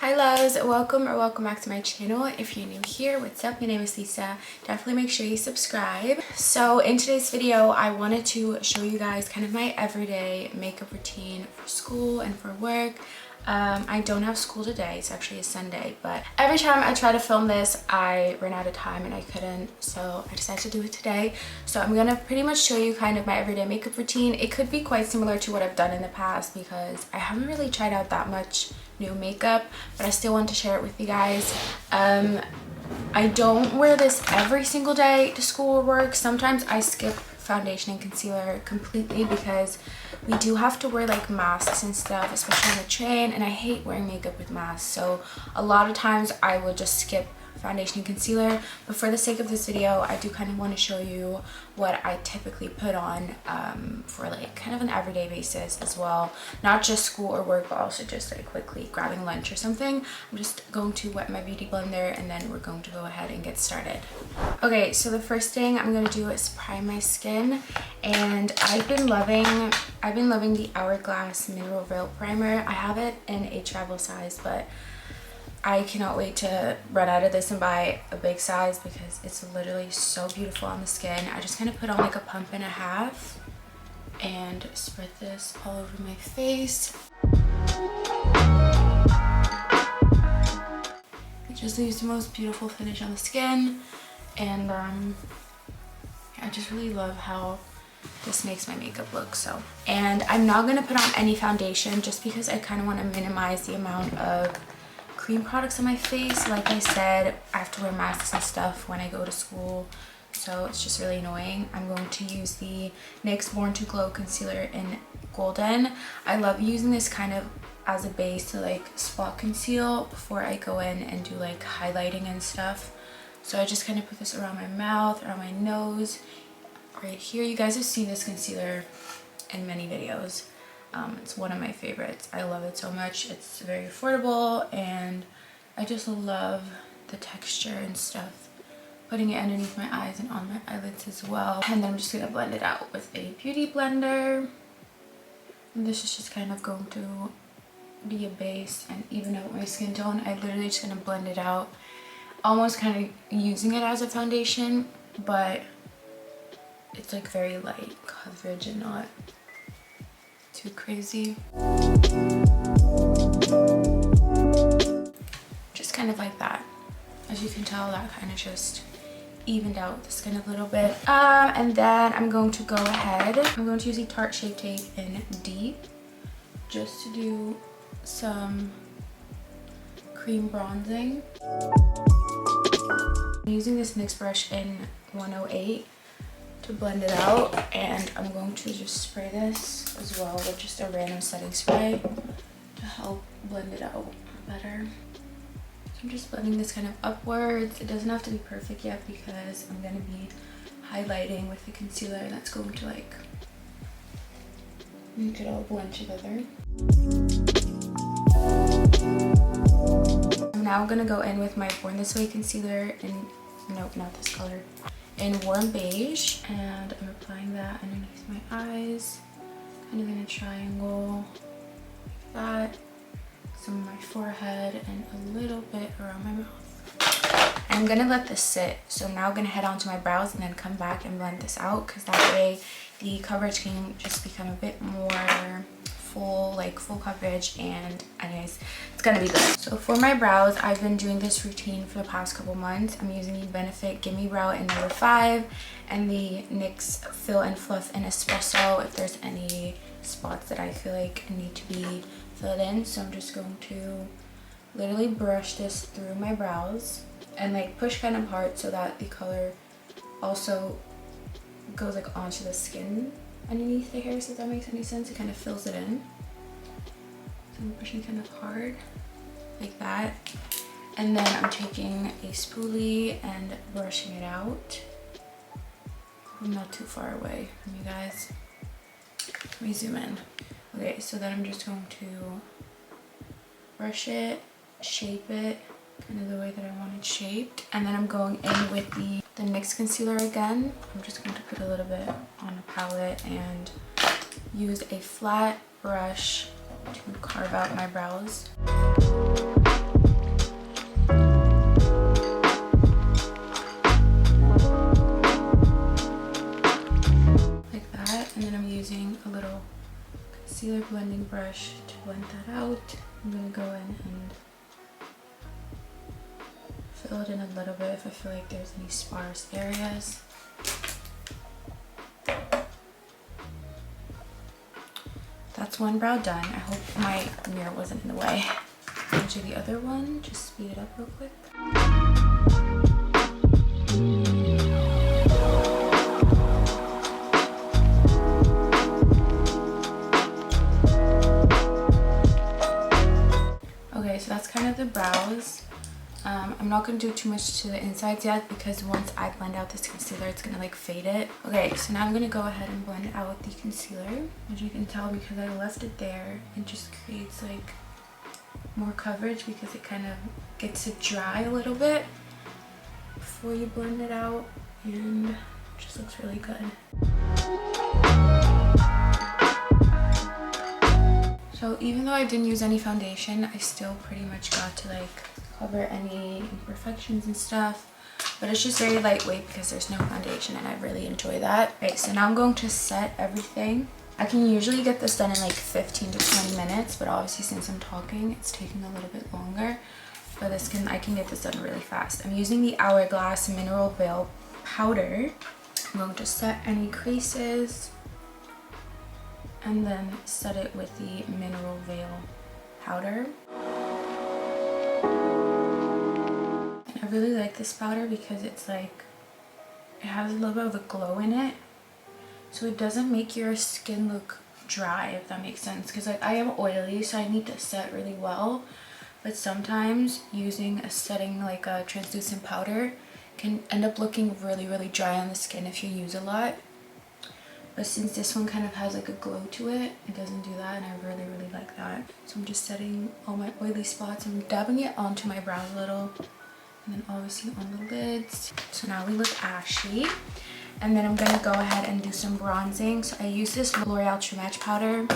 Hi loves, welcome back to my channel. If you're new here, what's up? My name is Lisa. Definitely make sure you subscribe. So in today's video, I wanted to show you guys kind of my everyday makeup routine for school and for work. I don't have school today, it's actually a Sunday, but every time I try to film this I ran out of time and I couldn't, so I decided to do it today. So I'm gonna pretty much show you kind of my everyday makeup routine. It could be quite similar to what I've done in the past because I haven't really tried out that much new makeup, but I still want to share it with you guys. I don't wear this every single day to school or work. Sometimes I skip foundation and concealer completely because we do have to wear like masks and stuff, especially on the train, and I hate wearing makeup with masks, so a lot of times I will just skip foundation and concealer. But for the sake of this video, I do kind of want to show you what I typically put on for like kind of an everyday basis as well, not just school or work, but also just like quickly grabbing lunch or something. I'm just going to wet my beauty blender and then we're going to go ahead and get started. Okay, so the first thing I'm going to do is prime my skin, and I've been loving the Hourglass Mineral Veil Primer. I have it in a travel size, but I cannot wait to run out of this and buy a big size because it's literally so beautiful on the skin. I just kind of put on like a pump and a half and spread this all over my face. It just leaves the most beautiful finish on the skin, and I just really love how this makes my makeup look. So, and I'm not going to put on any foundation just because I kind of want to minimize the amount of cream products on my face. Like I said, I have to wear masks and stuff when I go to school, so it's just really annoying. I'm going to use the NYX Born to Glow concealer in Golden. I love using this kind of as a base to like spot conceal before I go in and do like highlighting and stuff. So I just kind of put this around my mouth, around my nose, right here. You guys have seen this concealer in many videos. It's one of my favorites. I love it so much. It's very affordable and I just love the texture and stuff. Putting it underneath my eyes and on my eyelids as well. And then I'm just going to blend it out with a beauty blender. And this is just kind of going to be a base and even out my skin tone. I literally just going to blend it out, almost kind of using it as a foundation, but it's like very light coverage and not too crazy. Just kind of like that. As you can tell, that kind of just evened out the skin a little bit. And then I'm going to go ahead, I'm going to use the Tarte Shape Tape in Deep just to do some cream bronzing. I'm using this NYX brush in 108 to blend it out, and I'm going to just spray this as well with just a random setting spray to help blend it out better. So I'm just blending this kind of upwards. It doesn't have to be perfect yet because I'm going to be highlighting with the concealer, and that's going to like make it all blend together. I'm now going to go in with my Born This Way concealer in, nope, not this color, in Warm Beige, and I'm applying that underneath my eyes, kind of in a triangle like that, some of my forehead, and a little bit around my mouth. I'm gonna let this sit, so I'm now gonna head on to my brows and then come back and blend this out, because that way the coverage can just become a bit more full, like full coverage, and anyways, it's gonna be good. So for my brows, I've been doing this routine for the past couple months. I'm using the Benefit Gimme Brow in number 5 and the NYX Fill and Fluff in Espresso if there's any spots that I feel like need to be filled in. So I'm just going to literally brush this through my brows and like push kind of hard so that the color also goes like onto the skin underneath the hairs, if that makes any sense. It kind of fills it in. So I'm pushing kind of hard like that, and then I'm taking a spoolie and brushing it out. I'm not too far away from you guys. Let me zoom in. Okay, so then I'm just going to brush it, shape it kind of the way that I want it shaped, and then I'm going in with the NYX concealer again. I'm just going to put a little bit on a palette and use a flat brush to carve out my brows. concealer blending brush to blend that out. I'm gonna go in and fill it in a little bit if I feel like there's any sparse areas. That's one brow done. I hope my mirror wasn't in the way. I'm gonna do the other one, just speed it up real quick. Okay, so that's kind of the brows. I'm not going to do too much to the insides yet because once I blend out this concealer, it's going to like fade it. Okay, so now I'm going to go ahead and blend out the concealer. As you can tell, because I left it there, it just creates like more coverage because it kind of gets to dry a little bit before you blend it out, and it just looks really good. So even though I didn't use any foundation, I still pretty much got to like cover any imperfections and stuff, but it's just very lightweight because there's no foundation, and I really enjoy that. Okay, so now I'm going to set everything. I can usually get this done in like 15 to 20 minutes, but obviously since I'm talking, it's taking a little bit longer. But I can get this done really fast. I'm using the Hourglass Mineral Veil Powder. I'm going to set any creases and then set it with the Mineral Veil Powder. And I really like this powder because it's like, it has a little bit of a glow in it. So it doesn't make your skin look dry, if that makes sense. Because like I am oily, so I need to set really well. But sometimes using a setting like a translucent powder can end up looking really, really dry on the skin if you use a lot. But since this one kind of has like a glow to it, it doesn't do that, and I really, really like that. So I'm just setting all my oily spots. I'm dabbing it onto my brows a little, and then obviously on the lids. So now we look ashy. And then I'm going to go ahead and do some bronzing. So I use this L'Oreal True Match powder. And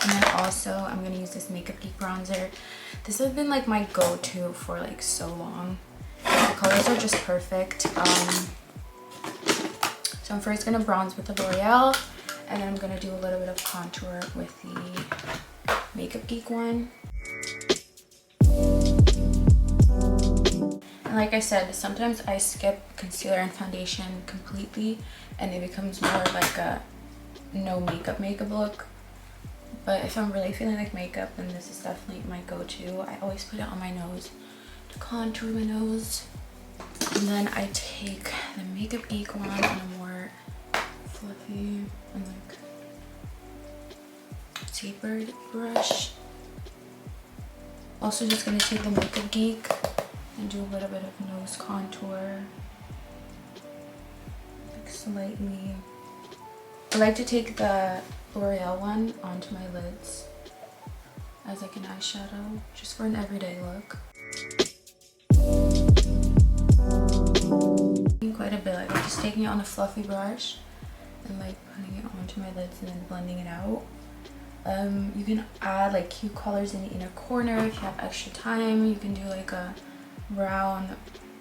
then also I'm going to use this Makeup Geek bronzer. This has been like my go-to for like so long. The colors are just perfect. So I'm first going to bronze with the L'Oreal. And then I'm going to do a little bit of contour with the Makeup Geek one. And like I said, sometimes I skip concealer and foundation completely and it becomes more like a no makeup look. But if I'm really feeling like makeup, then this is definitely my go-to. I always put it on my nose to contour my nose. And then I take the Makeup Geek one on a more fluffy and like tapered brush. Also just gonna take the Makeup Geek and do a little bit of nose contour, like slightly. I like to take the L'Oreal one onto my lids as like an eyeshadow, just for an everyday look. Quite a bit, like I'm just taking it on a fluffy brush and like putting it onto my lids and then blending it out. You can add like cute colors in the inner corner if you have extra time. You can do like a brown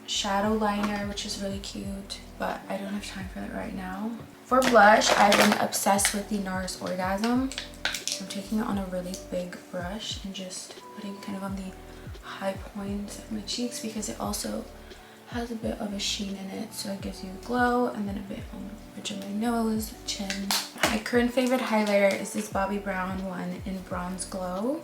shadow liner, which is really cute, but I don't have time for that right now. For blush, I've been obsessed with the NARS Orgasm. So I'm taking it on a really big brush and just putting it kind of on the high points of my cheeks because it also has a bit of a sheen in it, so it gives you a glow, and then a bit on the bridge of my nose, chin. My current favorite highlighter is this Bobbi Brown one in Bronze Glow.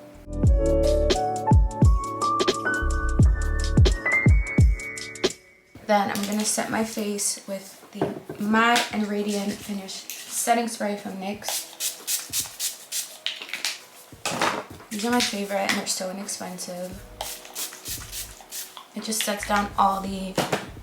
Then I'm going to set my face with the Matte and Radiant Finish Setting Spray from NYX. These are my favorite and they're so inexpensive. It just sets down all the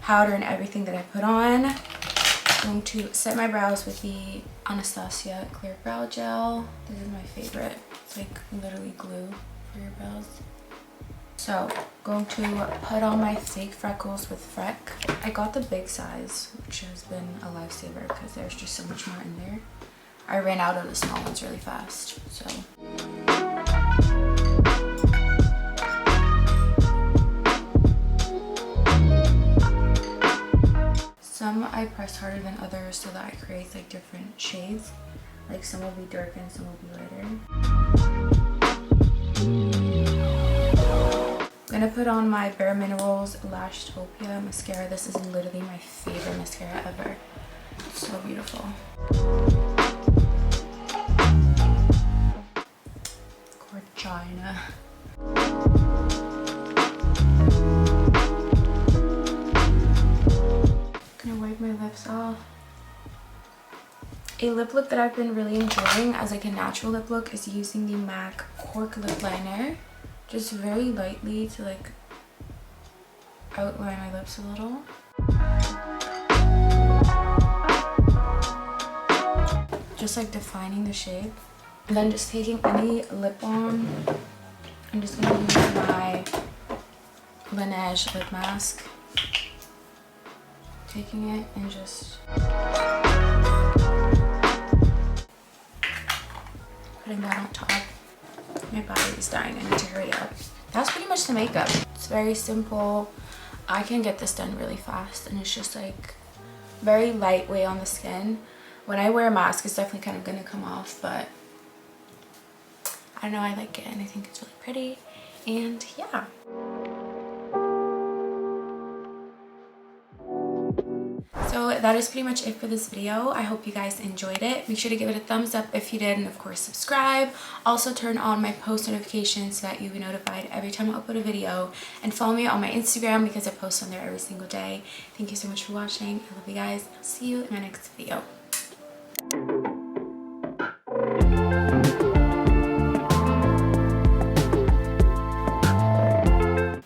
powder and everything that I put on. I'm going to set my brows with the Anastasia Clear Brow Gel. This is my favorite. It's like literally glue for your brows. So, going to put on my fake freckles with Freck. I got the big size, which has been a lifesaver because there's just so much more in there. I ran out of the small ones really fast, so. Some I press harder than others so that it creates like different shades. Like some will be darker and some will be lighter. I'm gonna put on my Bare Minerals Lashtopia mascara. This is literally my favorite mascara ever. It's so beautiful. Gorgina. Gonna wipe my lips off. A lip look that I've been really enjoying as like a natural lip look is using the MAC Cork lip liner. Just very lightly to like outline my lips a little. Just like defining the shape. And then just taking any lip balm. I'm just gonna use my Laneige lip mask. Taking it and just putting that on top. My body is dying. I need to hurry up. That's pretty much the makeup. It's very simple. I can get this done really fast, and it's just like very lightweight on the skin. When I wear a mask, it's definitely kind of gonna come off, but I don't know, I like it and I think it's really pretty. And yeah. So that is pretty much it for this video. I hope you guys enjoyed it. Make sure to give it a thumbs up if you did, and of course subscribe. Also turn on my post notifications so that you'll be notified every time I upload a video, and follow me on my Instagram because I post on there every single day. Thank you so much for watching. I love you guys. I'll see you in my next video.